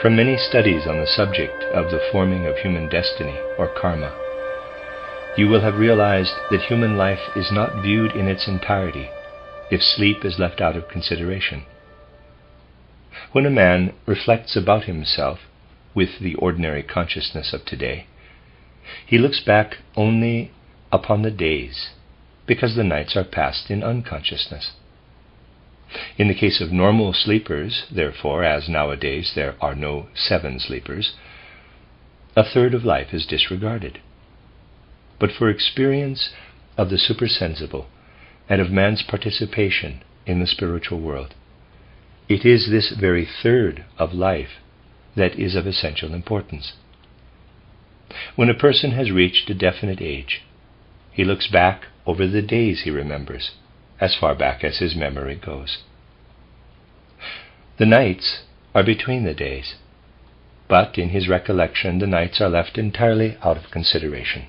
From many studies on the subject of the forming of human destiny, or karma, you will have realized that human life is not viewed in its entirety if sleep is left out of consideration. When a man reflects about himself with the ordinary consciousness of today, he looks back only upon the days, because the nights are passed in unconsciousness. In the case of normal sleepers, therefore, as nowadays there are no 7 sleepers, a third of life is disregarded. But for experience of the supersensible and of man's participation in the spiritual world, it is this very third of life that is of essential importance. When a person has reached a definite age, he looks back over the days he remembers, as far back as his memory goes. The nights are between the days, but in his recollection the nights are left entirely out of consideration.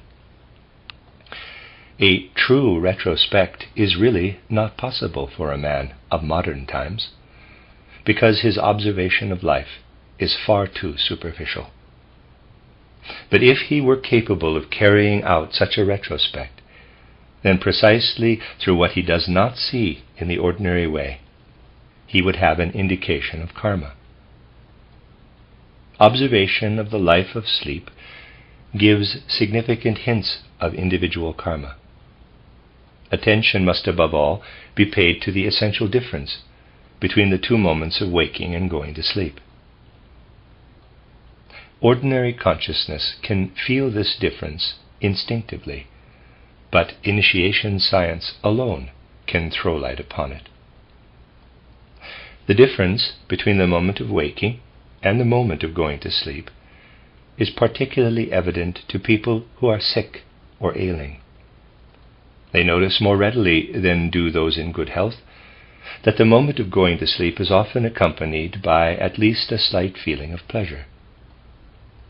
A true retrospect is really not possible for a man of modern times, because his observation of life is far too superficial. But if he were capable of carrying out such a retrospect, then precisely through what he does not see in the ordinary way, he would have an indication of karma. Observation of the life of sleep gives significant hints of individual karma. Attention must above all be paid to the essential difference between the 2 moments of waking and going to sleep. Ordinary consciousness can feel this difference instinctively, but initiation science alone can throw light upon it. The difference between the moment of waking and the moment of going to sleep is particularly evident to people who are sick or ailing. They notice more readily than do those in good health that the moment of going to sleep is often accompanied by at least a slight feeling of pleasure.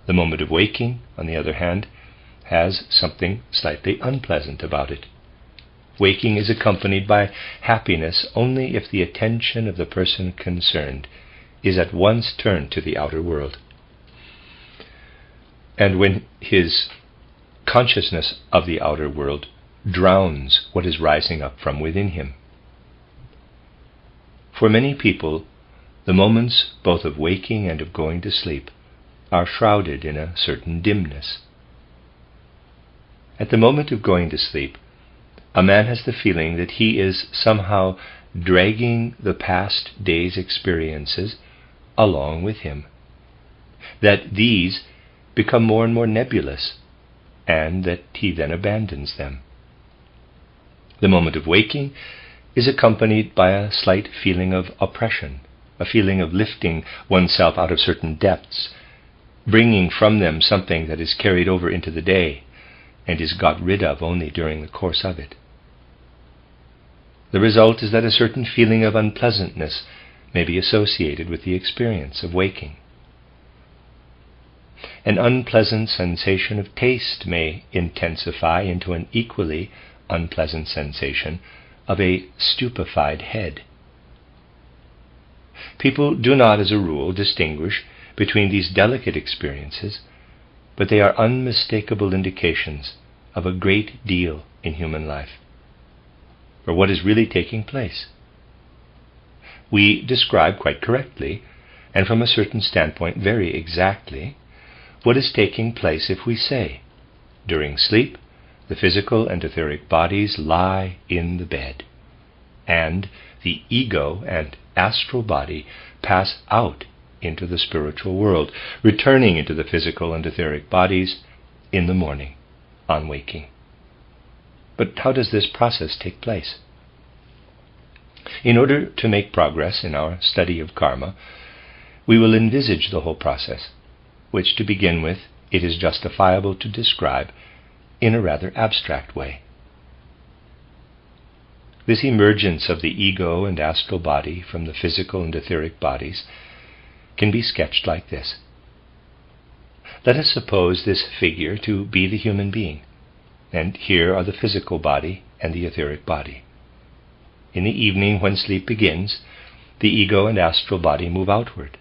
The moment of waking, on the other hand, has something slightly unpleasant about it. Waking is accompanied by happiness only if the attention of the person concerned is at once turned to the outer world, and when his consciousness of the outer world drowns what is rising up from within him. For many people, the moments both of waking and of going to sleep are shrouded in a certain dimness. At the moment of going to sleep, a man has the feeling that he is somehow dragging the past day's experiences along with him, that these become more and more nebulous, and that he then abandons them. The moment of waking is accompanied by a slight feeling of oppression, a feeling of lifting oneself out of certain depths, bringing from them something that is carried over into the day and is got rid of only during the course of it. The result is that a certain feeling of unpleasantness may be associated with the experience of waking. An unpleasant sensation of taste may intensify into an equally unpleasant sensation of a stupefied head. People do not, as a rule, distinguish between these delicate experiences, but they are unmistakable indications of a great deal in human life, for what is really taking place. We describe quite correctly, and from a certain standpoint very exactly, what is taking place if we say, during sleep, the physical and etheric bodies lie in the bed, and the ego and astral body pass out into the spiritual world, returning into the physical and etheric bodies in the morning, on waking. But how does this process take place? In order to make progress in our study of karma, we will envisage the whole process, which to begin with it is justifiable to describe in a rather abstract way. This emergence of the ego and astral body from the physical and etheric bodies can be sketched like this. Let us suppose this figure to be the human being, and here are the physical body and the etheric body. In the evening, when sleep begins, the ego and astral body move outward.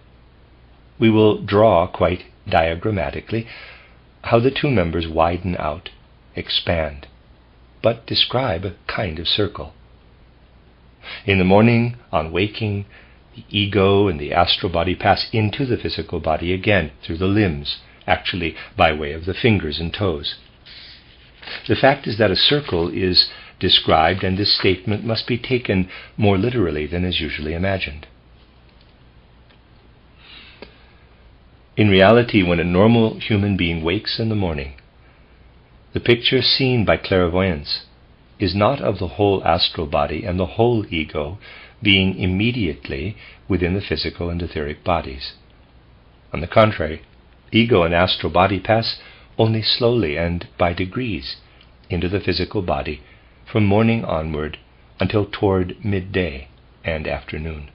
we will draw quite diagrammatically how the two members widen out, expand, but describe a kind of circle. In the morning, on waking, the ego and the astral body pass into the physical body again through the limbs, actually by way of the fingers and toes. The fact is that a circle is described, and this statement must be taken more literally than is usually imagined. In reality, when a normal human being wakes in the morning, the picture seen by clairvoyance is not of the whole astral body and the whole ego being immediately within the physical and etheric bodies. On the contrary, ego and astral body pass only slowly and by degrees into the physical body from morning onward until toward midday and afternoon.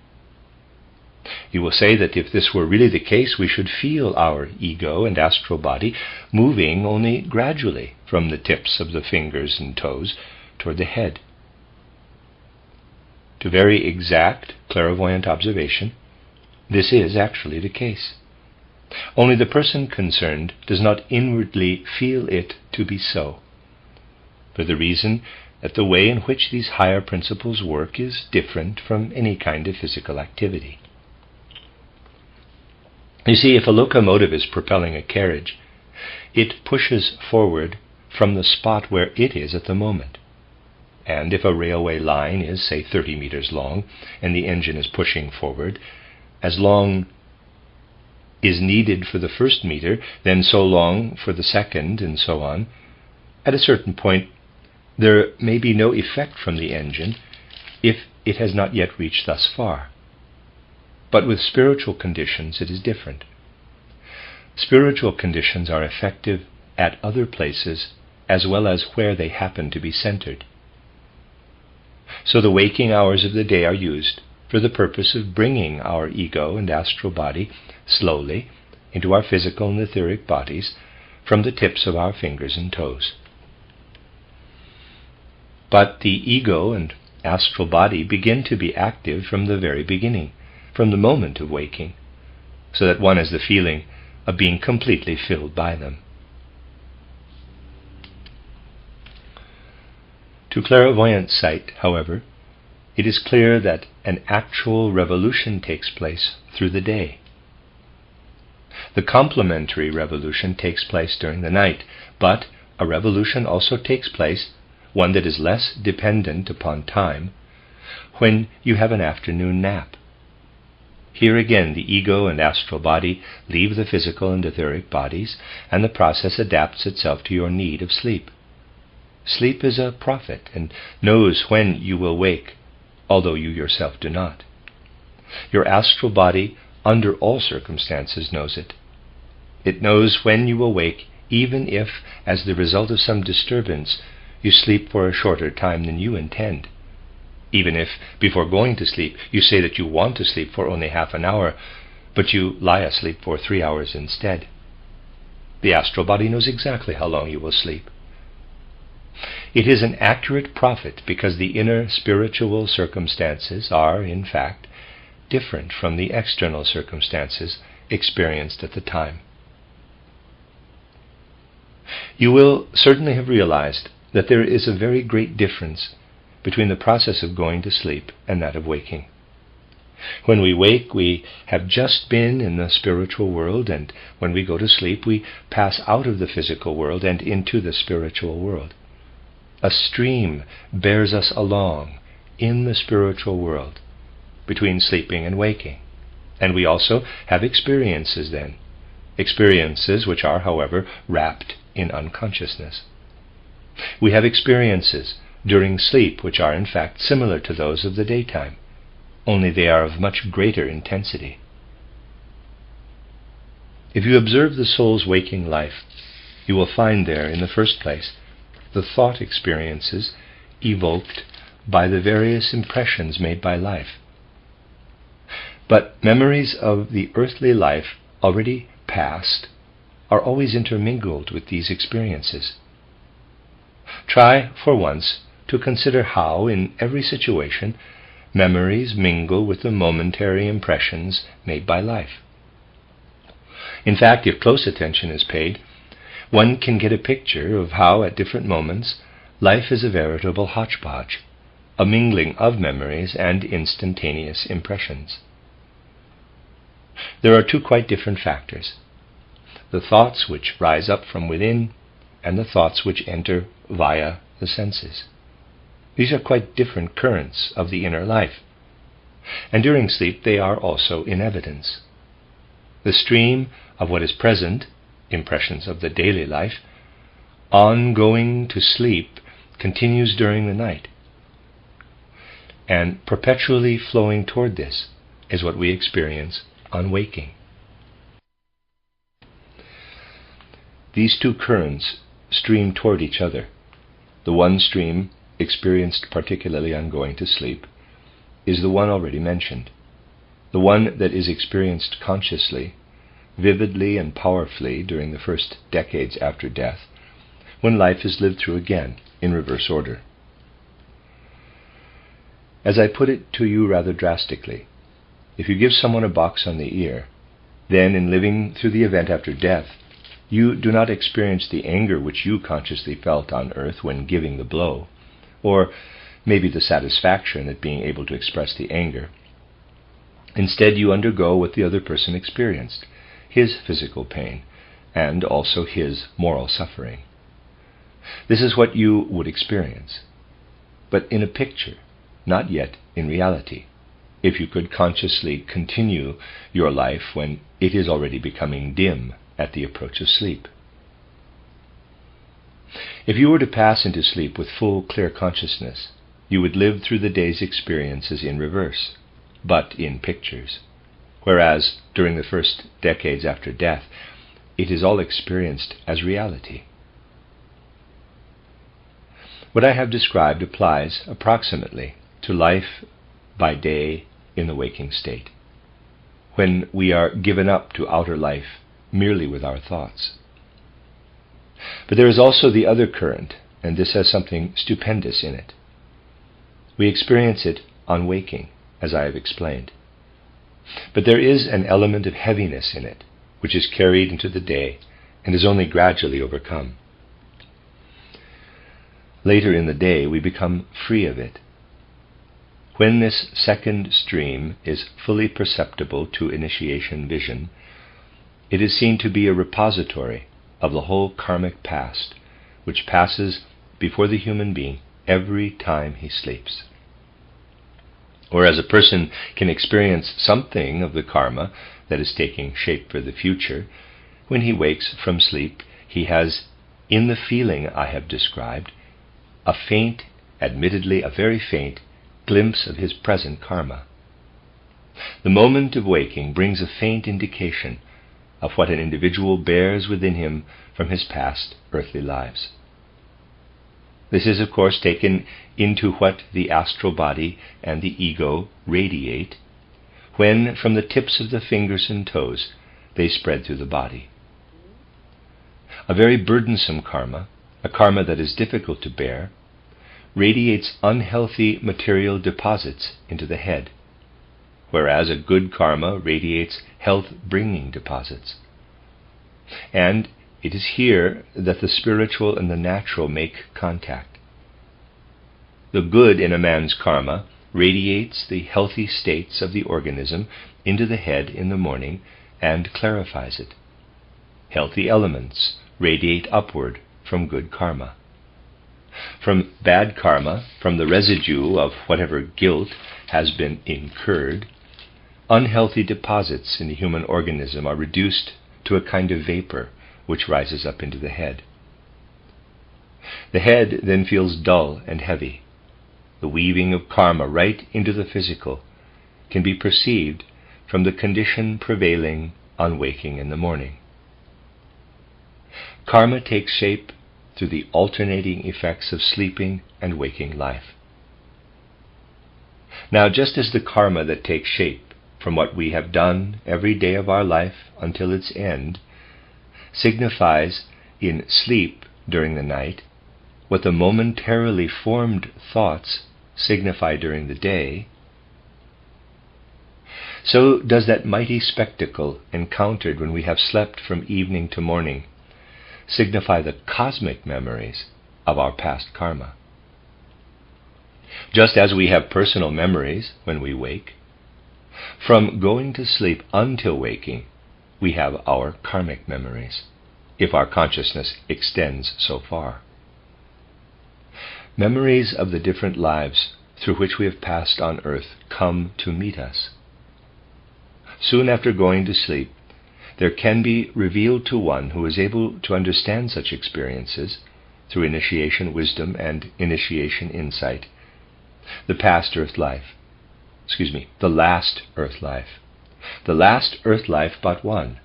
You will say that if this were really the case, we should feel our ego and astral body moving only gradually from the tips of the fingers and toes toward the head. To very exact clairvoyant observation, this is actually the case. Only the person concerned does not inwardly feel it to be so, for the reason that the way in which these higher principles work is different from any kind of physical activity. You see, if a locomotive is propelling a carriage, it pushes forward from the spot where it is at the moment. And if a railway line is, say, 30 meters long, and the engine is pushing forward, as long is needed for the first meter, then so long for the second, and so on, at a certain point there may be no effect from the engine if it has not yet reached thus far. But with spiritual conditions it is different. Spiritual conditions are effective at other places as well as where they happen to be centered. So the waking hours of the day are used for the purpose of bringing our ego and astral body slowly into our physical and etheric bodies from the tips of our fingers and toes. But the ego and astral body begin to be active from the very beginning, from the moment of waking, so that one has the feeling of being completely filled by them. To clairvoyant sight, however, it is clear that an actual revolution takes place through the day. The complementary revolution takes place during the night, but a revolution also takes place, one that is less dependent upon time, when you have an afternoon nap. Here again the ego and astral body leave the physical and etheric bodies, and the process adapts itself to your need of sleep. Sleep is a prophet and knows when you will wake, although you yourself do not. Your astral body, under all circumstances, knows it. It knows when you will wake, even if, as the result of some disturbance, you sleep for a shorter time than you intend. Even if, before going to sleep, you say that you want to sleep for only half an hour, but you lie asleep for 3 hours instead. The astral body knows exactly how long you will sleep. It is an accurate prophet because the inner spiritual circumstances are, in fact, different from the external circumstances experienced at the time. You will certainly have realized that there is a very great difference between the process of going to sleep and that of waking. When we wake, we have just been in the spiritual world, and when we go to sleep, we pass out of the physical world and into the spiritual world. A stream bears us along in the spiritual world between sleeping and waking, and we also have experiences then, experiences which are, however, wrapped in unconsciousness. We have experiences during sleep which are in fact similar to those of the daytime, only they are of much greater intensity. If you observe the soul's waking life, you will find there, in the first place, the thought experiences evoked by the various impressions made by life. But memories of the earthly life already past are always intermingled with these experiences. Try, for once, to consider how, in every situation, memories mingle with the momentary impressions made by life. In fact, if close attention is paid, one can get a picture of how, at different moments, life is a veritable hodgepodge, a mingling of memories and instantaneous impressions. There are two quite different factors: the thoughts which rise up from within and the thoughts which enter via the senses. These are quite different currents of the inner life, and during sleep they are also in evidence. The stream of what is present, impressions of the daily life, on going to sleep, continues during the night, and perpetually flowing toward this is what we experience on waking. These two currents stream toward each other. The one stream, experienced particularly on going to sleep, is the one already mentioned, the one that is experienced consciously, vividly and powerfully during the first decades after death, when life is lived through again in reverse order. As I put it to you rather drastically, if you give someone a box on the ear, then in living through the event after death, you do not experience the anger which you consciously felt on earth when giving the blow, or maybe the satisfaction at being able to express the anger. Instead, you undergo what the other person experienced, his physical pain, and also his moral suffering. This is what you would experience, but in a picture, not yet in reality, if you could consciously continue your life when it is already becoming dim at the approach of sleep. If you were to pass into sleep with full, clear consciousness, you would live through the day's experiences in reverse, but in pictures, whereas during the first decades after death, it is all experienced as reality. What I have described applies approximately to life by day in the waking state, when we are given up to outer life merely with our thoughts. But there is also the other current, and this has something stupendous in it. We experience it on waking, as I have explained. But there is an element of heaviness in it, which is carried into the day and is only gradually overcome. Later in the day, we become free of it. When this second stream is fully perceptible to initiation vision, it is seen to be a repository of the whole karmic past, which passes before the human being every time he sleeps. Whereas a person can experience something of the karma that is taking shape for the future, when he wakes from sleep, he has, in the feeling I have described, a faint, admittedly a very faint, glimpse of his present karma. The moment of waking brings a faint indication of what an individual bears within him from his past earthly lives. This is, of course, taken into what the astral body and the ego radiate when, from the tips of the fingers and toes, they spread through the body. A very burdensome karma, a karma that is difficult to bear, radiates unhealthy material deposits into the head, whereas a good karma radiates health-bringing deposits. And it is here that the spiritual and the natural make contact. The good in a man's karma radiates the healthy states of the organism into the head in the morning and clarifies it. Healthy elements radiate upward from good karma. From bad karma, from the residue of whatever guilt has been incurred, unhealthy deposits in the human organism are reduced to a kind of vapor which rises up into the head. The head then feels dull and heavy. The weaving of karma right into the physical can be perceived from the condition prevailing on waking in the morning. Karma takes shape through the alternating effects of sleeping and waking life. Now, just as the karma that takes shape from what we have done every day of our life until its end signifies in sleep during the night what the momentarily formed thoughts signify during the day, So does that mighty spectacle encountered when we have slept from evening to morning signify the cosmic memories of our past karma. Just as we have personal memories when we wake, from going to sleep until waking, we have our karmic memories, if our consciousness extends so far. Memories of the different lives through which we have passed on earth come to meet us. Soon after going to sleep, there can be revealed to one who is able to understand such experiences through initiation wisdom and initiation insight, the last earth life, the last earth life but one,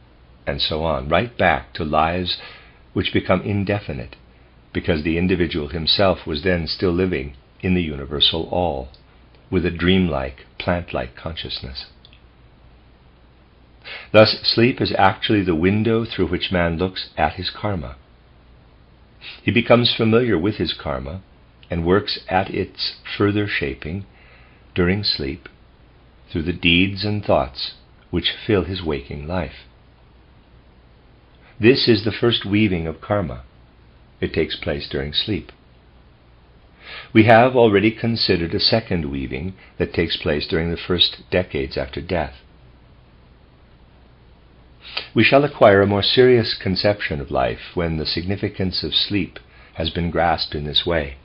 and so on, right back to lives which become indefinite, because the individual himself was then still living in the universal all, with a dreamlike, plant-like consciousness. Thus, sleep is actually the window through which man looks at his karma. He becomes familiar with his karma and works at its further shaping during sleep through the deeds and thoughts which fill his waking life. This is the first weaving of karma. It takes place during sleep. We have already considered a second weaving that takes place during the first decades after death. We shall acquire a more serious conception of life when the significance of sleep has been grasped in this way.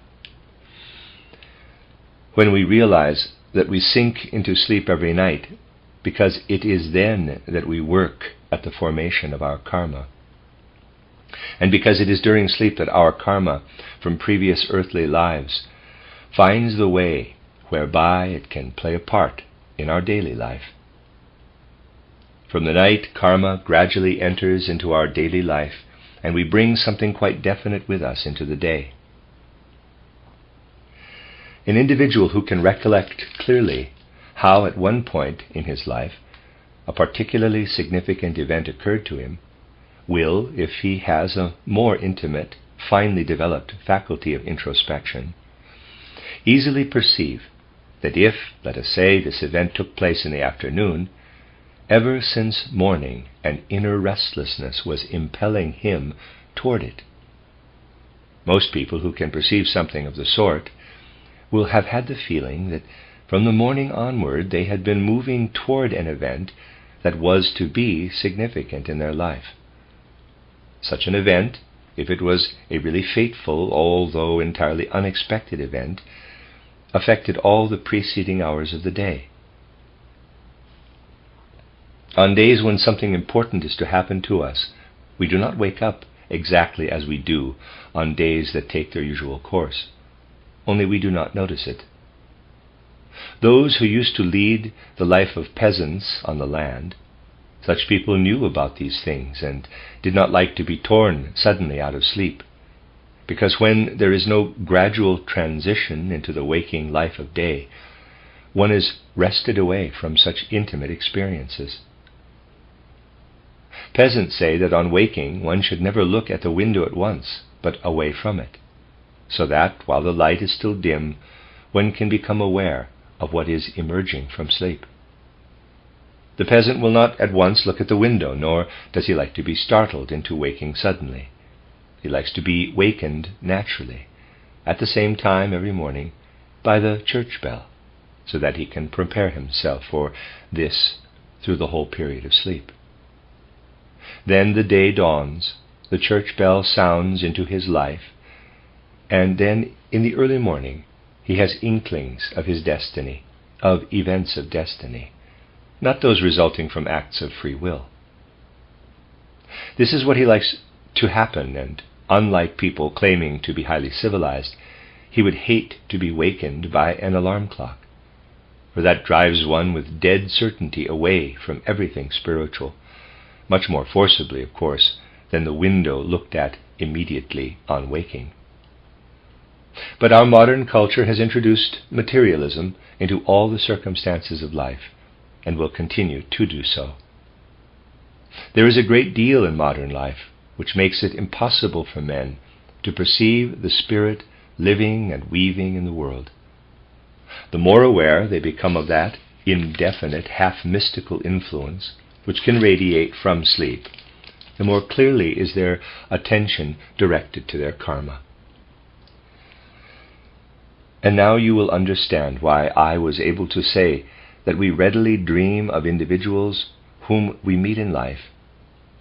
When we realize that we sink into sleep every night because it is then that we work at the formation of our karma, and because it is during sleep that our karma from previous earthly lives finds the way whereby it can play a part in our daily life. From the night, karma gradually enters into our daily life, and we bring something quite definite with us into the day. An individual who can recollect clearly how at one point in his life a particularly significant event occurred to him will, if he has a more intimate, finely developed faculty of introspection, easily perceive that if, let us say, this event took place in the afternoon, ever since morning an inner restlessness was impelling him toward it. Most people who can perceive something of the sort will have had the feeling that from the morning onward they had been moving toward an event that was to be significant in their life. Such an event, if it was a really fateful, although entirely unexpected event, affected all the preceding hours of the day. On days when something important is to happen to us, we do not wake up exactly as we do on days that take their usual course, only we do not notice it. Those who used to lead the life of peasants on the land, such people knew about these things and did not like to be torn suddenly out of sleep, because when there is no gradual transition into the waking life of day, one is wrested away from such intimate experiences. Peasants say that on waking one should never look at the window at once, but away from it, so that, while the light is still dim, one can become aware of what is emerging from sleep. The peasant will not at once look at the window, nor does he like to be startled into waking suddenly. He likes to be wakened naturally, at the same time every morning, by the church bell, so that he can prepare himself for this through the whole period of sleep. Then the day dawns, the church bell sounds into his life, and then in the early morning he has inklings of his destiny, of events of destiny, not those resulting from acts of free will. This is what he likes to happen, and unlike people claiming to be highly civilized, he would hate to be wakened by an alarm clock, for that drives one with dead certainty away from everything spiritual, much more forcibly, of course, than the window looked at immediately on waking. But our modern culture has introduced materialism into all the circumstances of life, and will continue to do so. There is a great deal in modern life which makes it impossible for men to perceive the spirit living and weaving in the world. The more aware they become of that, indefinite, half-mystical influence which can radiate from sleep, the more clearly is their attention directed to their karma. And now you will understand why I was able to say that we readily dream of individuals whom we meet in life,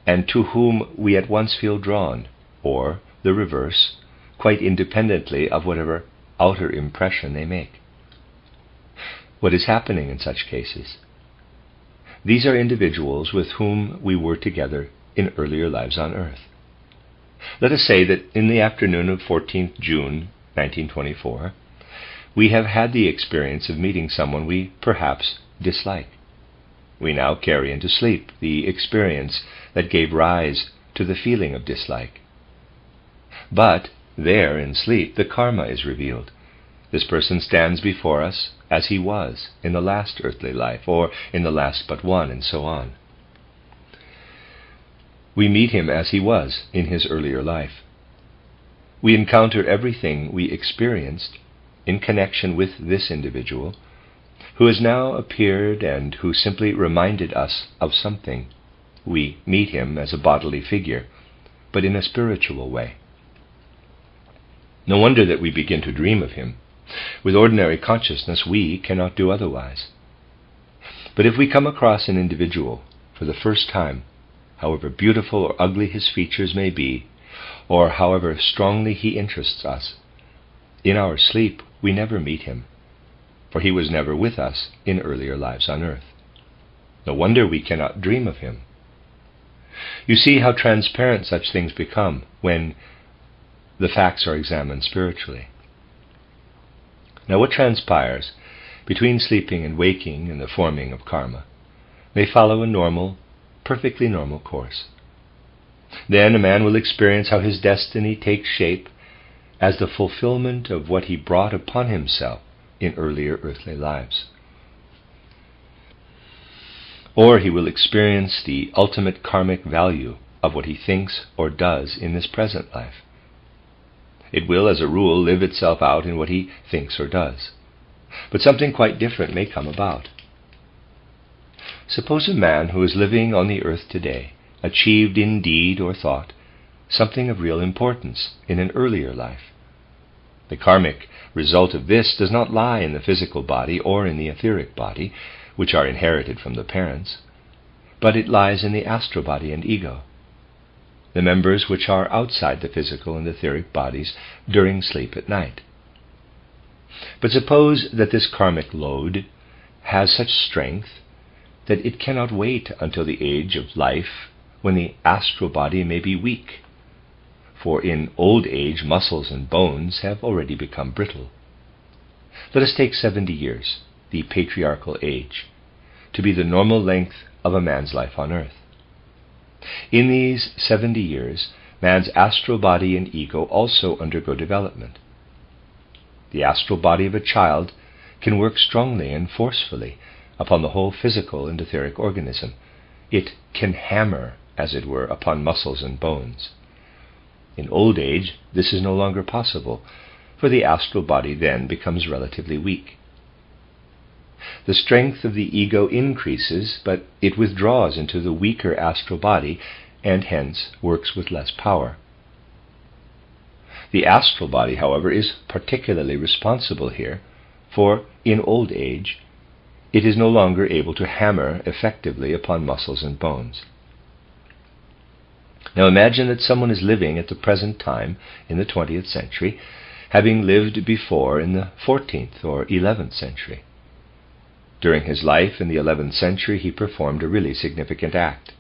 and to whom we at once feel drawn, or the reverse, quite independently of whatever outer impression they make. What is happening in such cases? These are individuals with whom we were together in earlier lives on earth. Let us say that in the afternoon of 14th June 1924, we have had the experience of meeting someone we perhaps dislike. We now carry into sleep the experience that gave rise to the feeling of dislike. But there in sleep the karma is revealed. This person stands before us as he was in the last earthly life, or in the last but one, and so on. We meet him as he was in his earlier life. We encounter everything we experienced in connection with this individual, who has now appeared and who simply reminded us of something. We meet him as a bodily figure, but in a spiritual way. No wonder that we begin to dream of him. With ordinary consciousness, we cannot do otherwise. But if we come across an individual for the first time, however beautiful or ugly his features may be, or however strongly he interests us, in our sleep we never meet him, for he was never with us in earlier lives on earth. No wonder we cannot dream of him. You see how transparent such things become when the facts are examined spiritually. Now, what transpires between sleeping and waking in the forming of karma may follow a normal, perfectly normal course. Then a man will experience how his destiny takes shape as the fulfillment of what he brought upon himself in earlier earthly lives. Or he will experience the ultimate karmic value of what he thinks or does in this present life. It will, as a rule, live itself out in what he thinks or does. But something quite different may come about. Suppose a man who is living on the earth today achieved in deed or thought something of real importance in an earlier life. The karmic result of this does not lie in the physical body or in the etheric body, which are inherited from the parents, but it lies in the astral body and ego, the members which are outside the physical and etheric bodies during sleep at night. But suppose that this karmic load has such strength that it cannot wait until the age of life when the astral body may be weak, for in old age muscles and bones have already become brittle. Let us take 70 years, the patriarchal age, to be the normal length of a man's life on earth. In these 70 years, man's astral body and ego also undergo development. The astral body of a child can work strongly and forcefully upon the whole physical and etheric organism. It can hammer, as it were, upon muscles and bones. In old age, this is no longer possible, for the astral body then becomes relatively weak. The strength of the ego increases, but it withdraws into the weaker astral body and hence works with less power. The astral body, however, is particularly responsible here, for in old age it is no longer able to hammer effectively upon muscles and bones. Now imagine that someone is living at the present time in the 20th century, having lived before in the 14th or 11th century. During his life in the 11th century he performed a really significant act,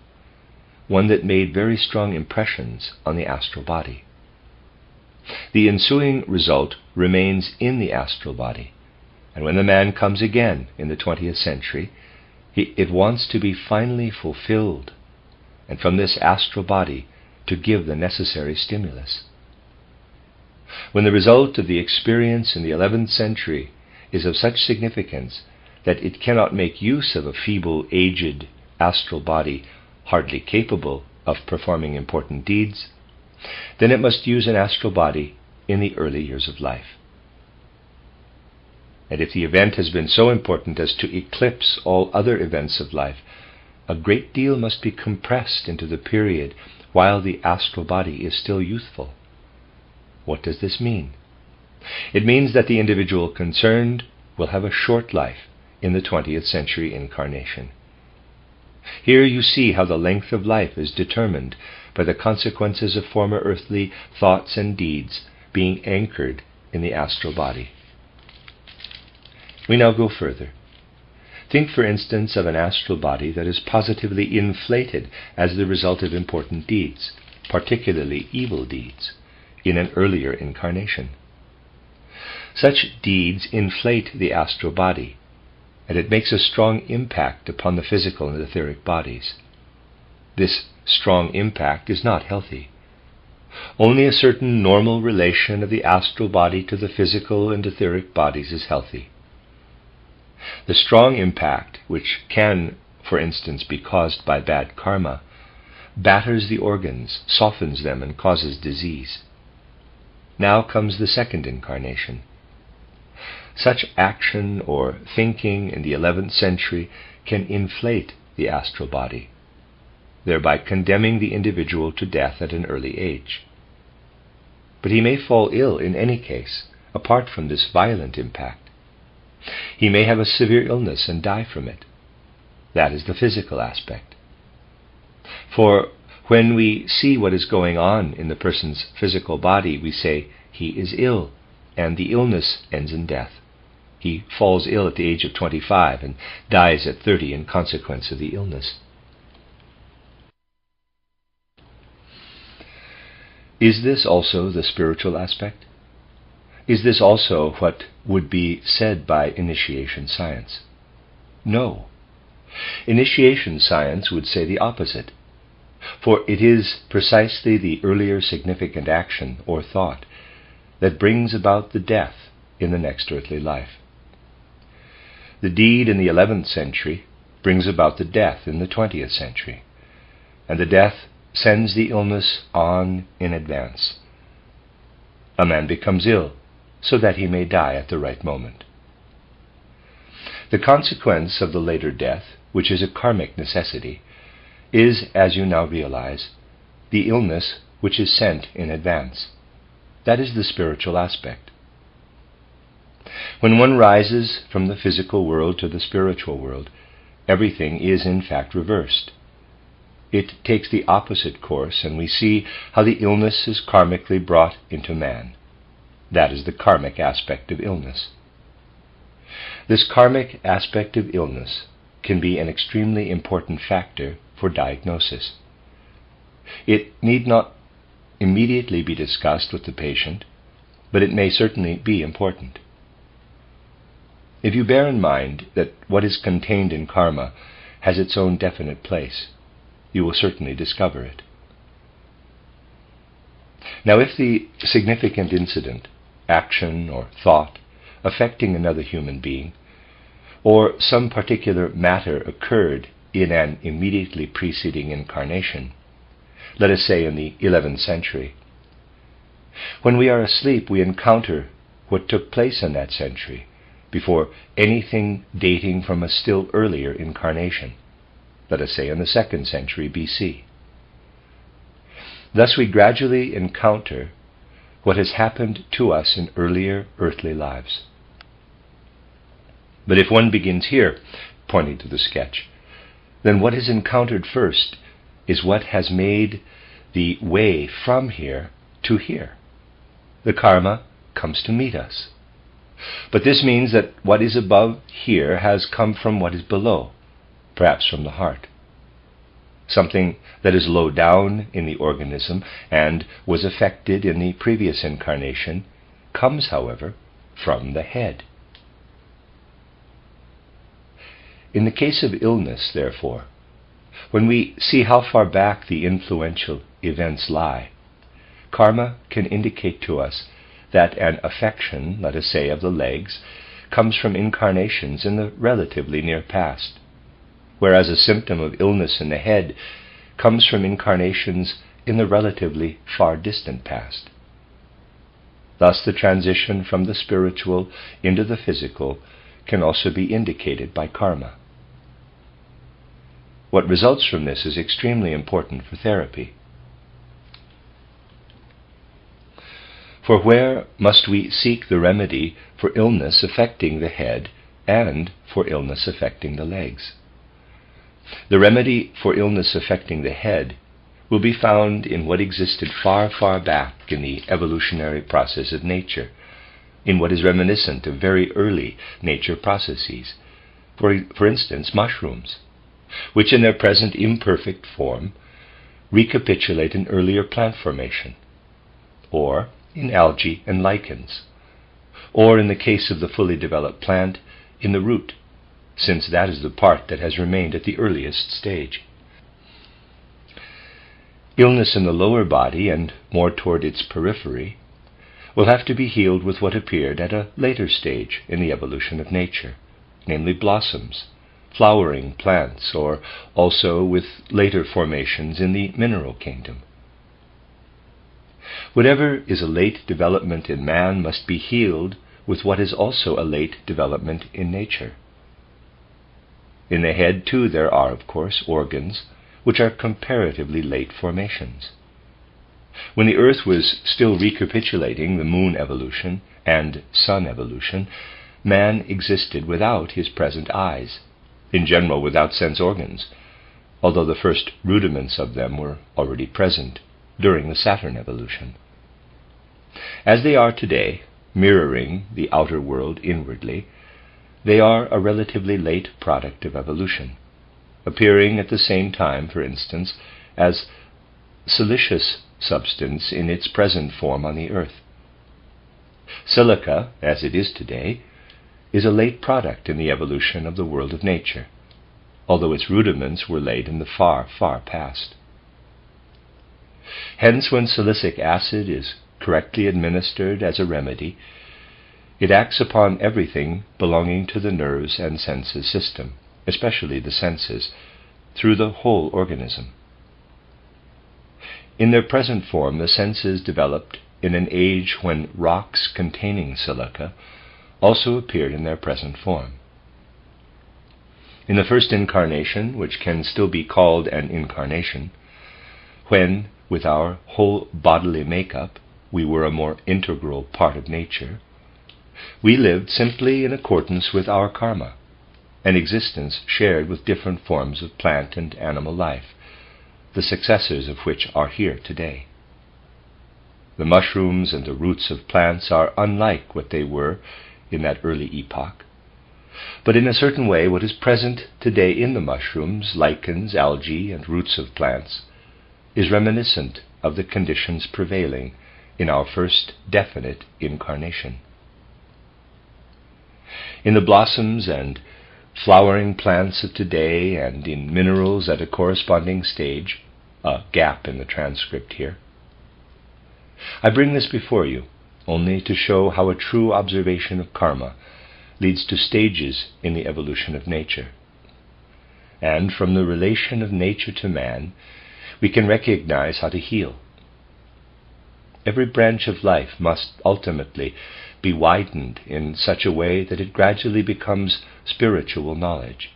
one that made very strong impressions on the astral body. The ensuing result remains in the astral body, and when the man comes again in the 20th century, it wants to be finally fulfilled, and from this astral body to give the necessary stimulus. When the result of the experience in the 11th century is of such significance that it cannot make use of a feeble, aged astral body hardly capable of performing important deeds, then it must use an astral body in the early years of life. and if the event has been so important as to eclipse all other events of life, a great deal must be compressed into the period while the astral body is still youthful. What does this mean? It means that the individual concerned will have a short life in the 20th century incarnation. Here you see how the length of life is determined by the consequences of former earthly thoughts and deeds being anchored in the astral body. We now go further. Think, for instance, of an astral body that is positively inflated as the result of important deeds, particularly evil deeds, in an earlier incarnation. Such deeds inflate the astral body, and it makes a strong impact upon the physical and etheric bodies. This strong impact is not healthy. Only a certain normal relation of the astral body to the physical and etheric bodies is healthy. The strong impact, which can, for instance, be caused by bad karma, batters the organs, softens them, and causes disease. Now comes the second incarnation. Such action or thinking in the 11th century can inflate the astral body, thereby condemning the individual to death at an early age. But he may fall ill in any case, apart from this violent impact. He may have a severe illness and die from it. That is the physical aspect. For when we see what is going on in the person's physical body, we say, he is ill, and the illness ends in death. He falls ill at the age of 25 and dies at 30 in consequence of the illness. Is this also the spiritual aspect? Is this also what would be said by initiation science? No. Initiation science would say the opposite, for it is precisely the earlier significant action or thought that brings about the death in the next earthly life. The deed in the 11th century brings about the death in the 20th century, and the death sends the illness on in advance. A man becomes ill so that he may die at the right moment. The consequence of the later death, which is a karmic necessity, is, as you now realize, the illness which is sent in advance. That is the spiritual aspect. When one rises from the physical world to the spiritual world, everything is in fact reversed. It takes the opposite course, and we see how the illness is karmically brought into man. That is the karmic aspect of illness. This karmic aspect of illness can be an extremely important factor for diagnosis. It need not immediately be discussed with the patient, but it may certainly be important. If you bear in mind that what is contained in karma has its own definite place, you will certainly discover it. Now, if the significant incident, action or thought affecting another human being, or some particular matter occurred in an immediately preceding incarnation, let us say in the 11th century, when we are asleep we encounter what took place in that century before anything dating from a still earlier incarnation, let us say in the 2nd century BC. Thus we gradually encounter what has happened to us in earlier earthly lives. But if one begins here, pointing to the sketch, then what is encountered first is what has made the way from here to here. The karma comes to meet us. But this means that what is above here has come from what is below, perhaps from the heart. Something that is low down in the organism and was affected in the previous incarnation comes, however, from the head. In the case of illness, therefore, when we see how far back the influential events lie, karma can indicate to us that an affection, let us say, of the legs, comes from incarnations in the relatively near past, whereas a symptom of illness in the head comes from incarnations in the relatively far distant past. Thus the transition from the spiritual into the physical can also be indicated by karma. What results from this is extremely important for therapy. For where must we seek the remedy for illness affecting the head and for illness affecting the legs? The remedy for illness affecting the head will be found in what existed far, far back in the evolutionary process of nature, in what is reminiscent of very early nature processes. For instance, mushrooms, which in their present imperfect form recapitulate an earlier plant formation, or in algae and lichens, or in the case of the fully developed plant, in the root, since that is the part that has remained at the earliest stage. Illness in the lower body and more toward its periphery will have to be healed with what appeared at a later stage in the evolution of nature, namely blossoms, flowering plants, or also with later formations in the mineral kingdom. Whatever is a late development in man must be healed with what is also a late development in nature. In the head, too, there are, of course, organs which are comparatively late formations. When the earth was still recapitulating the moon evolution and sun evolution, man existed without his present eyes, in general without sense organs, although the first rudiments of them were already present during the Saturn evolution. As they are today, mirroring the outer world inwardly, they are a relatively late product of evolution, appearing at the same time, for instance, as siliceous substance in its present form on the earth. Silica, as it is today, is a late product in the evolution of the world of nature, although its rudiments were laid in the far, far past. Hence, when silicic acid is correctly administered as a remedy, it acts upon everything belonging to the nerves and senses system, especially the senses, through the whole organism. In their present form, the senses developed in an age when rocks containing silica also appeared in their present form. In the first incarnation, which can still be called an incarnation, when, with our whole bodily makeup, we were a more integral part of nature, we lived simply in accordance with our karma, an existence shared with different forms of plant and animal life, the successors of which are here today. The mushrooms and the roots of plants are unlike what they were in that early epoch, but in a certain way what is present today in the mushrooms, lichens, algae, and roots of plants is reminiscent of the conditions prevailing in our first definite incarnation. In the blossoms and flowering plants of today, and in minerals at a corresponding stage, a gap in the transcript here, I bring this before you only to show how a true observation of karma leads to stages in the evolution of nature. And from the relation of nature to man, we can recognize how to heal. Every branch of life must ultimately be widened in such a way that it gradually becomes spiritual knowledge.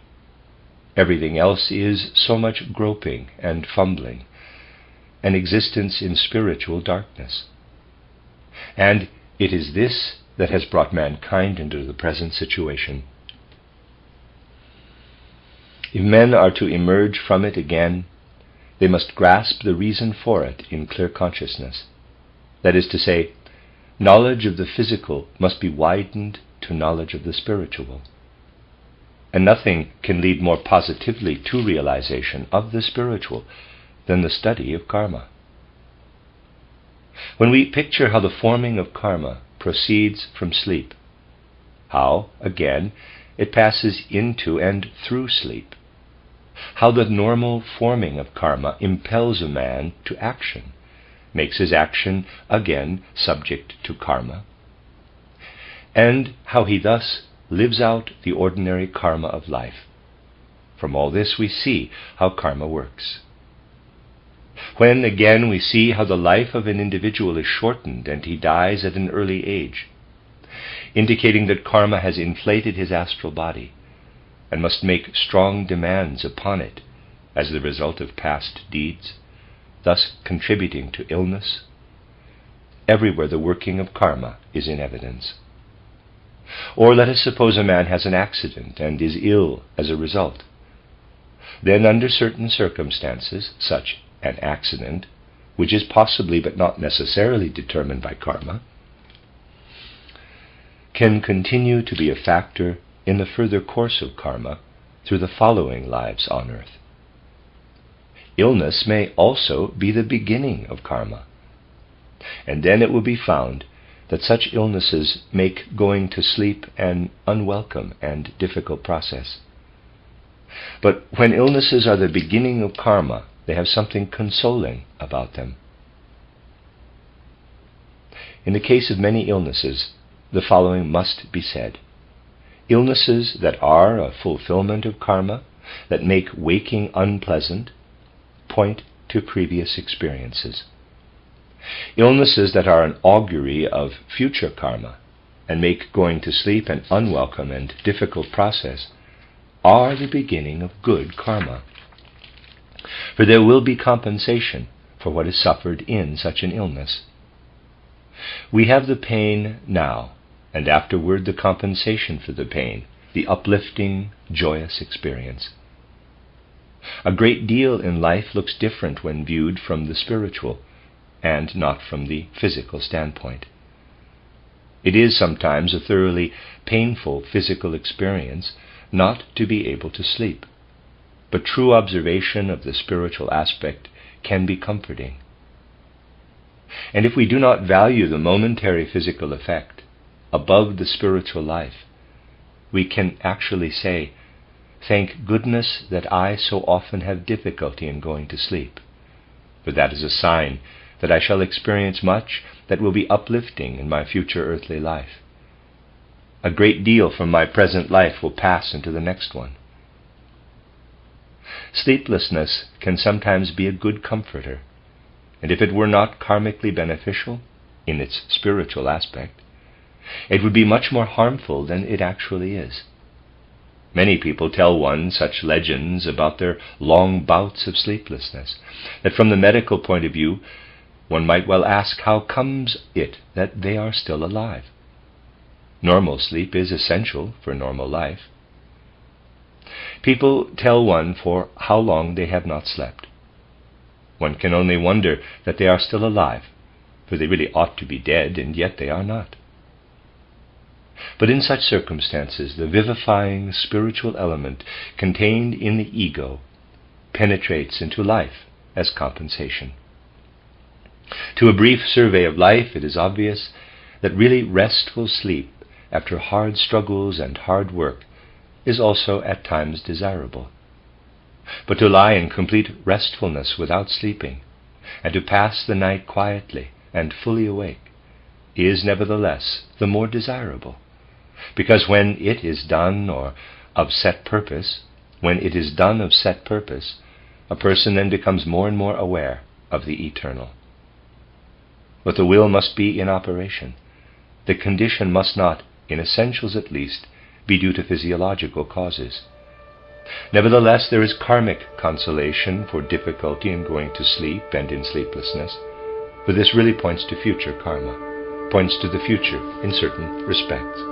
Everything else is so much groping and fumbling, an existence in spiritual darkness. And it is this that has brought mankind into the present situation. If men are to emerge from it again, they must grasp the reason for it in clear consciousness. That is to say, knowledge of the physical must be widened to knowledge of the spiritual. And nothing can lead more positively to realization of the spiritual than the study of karma. When we picture how the forming of karma proceeds from sleep, how, again, it passes into and through sleep, how the normal forming of karma impels a man to action, makes his action again subject to karma, and how he thus lives out the ordinary karma of life. From all this we see how karma works. When, again, we see how the life of an individual is shortened and he dies at an early age, indicating that karma has inflated his astral body and must make strong demands upon it as the result of past deeds, thus contributing to illness. Everywhere the working of karma is in evidence. Or let us suppose a man has an accident and is ill as a result. Then, under certain circumstances, such an accident, which is possibly but not necessarily determined by karma, can continue to be a factor in the further course of karma through the following lives on earth. Illness may also be the beginning of karma, and then it will be found that such illnesses make going to sleep an unwelcome and difficult process. But when illnesses are the beginning of karma, they have something consoling about them. In the case of many illnesses, the following must be said. Illnesses that are a fulfillment of karma, that make waking unpleasant, point to previous experiences. Illnesses that are an augury of future karma and make going to sleep an unwelcome and difficult process are the beginning of good karma. For there will be compensation for what is suffered in such an illness. We have the pain now, and afterward the compensation for the pain, the uplifting, joyous experience. A great deal in life looks different when viewed from the spiritual and not from the physical standpoint. It is sometimes a thoroughly painful physical experience not to be able to sleep, but true observation of the spiritual aspect can be comforting. And if we do not value the momentary physical effect above the spiritual life, we can actually say, "Thank goodness that I so often have difficulty in going to sleep, for that is a sign that I shall experience much that will be uplifting in my future earthly life. A great deal from my present life will pass into the next one." Sleeplessness can sometimes be a good comforter, and if it were not karmically beneficial in its spiritual aspect, it would be much more harmful than it actually is. Many people tell one such legends about their long bouts of sleeplessness, that from the medical point of view, one might well ask how comes it that they are still alive. Normal sleep is essential for normal life. People tell one for how long they have not slept. One can only wonder that they are still alive, for they really ought to be dead, and yet they are not. But in such circumstances, the vivifying spiritual element contained in the ego penetrates into life as compensation. To a brief survey of life, it is obvious that really restful sleep after hard struggles and hard work is also at times desirable. But to lie in complete restfulness without sleeping, and to pass the night quietly and fully awake, is nevertheless the more desirable, because when it is done of set purpose, a person then becomes more and more aware of the eternal. But the will must be in operation. The condition must not, in essentials at least, be due to physiological causes. Nevertheless, there is karmic consolation for difficulty in going to sleep and in sleeplessness, for this really points to future karma, points to the future in certain respects.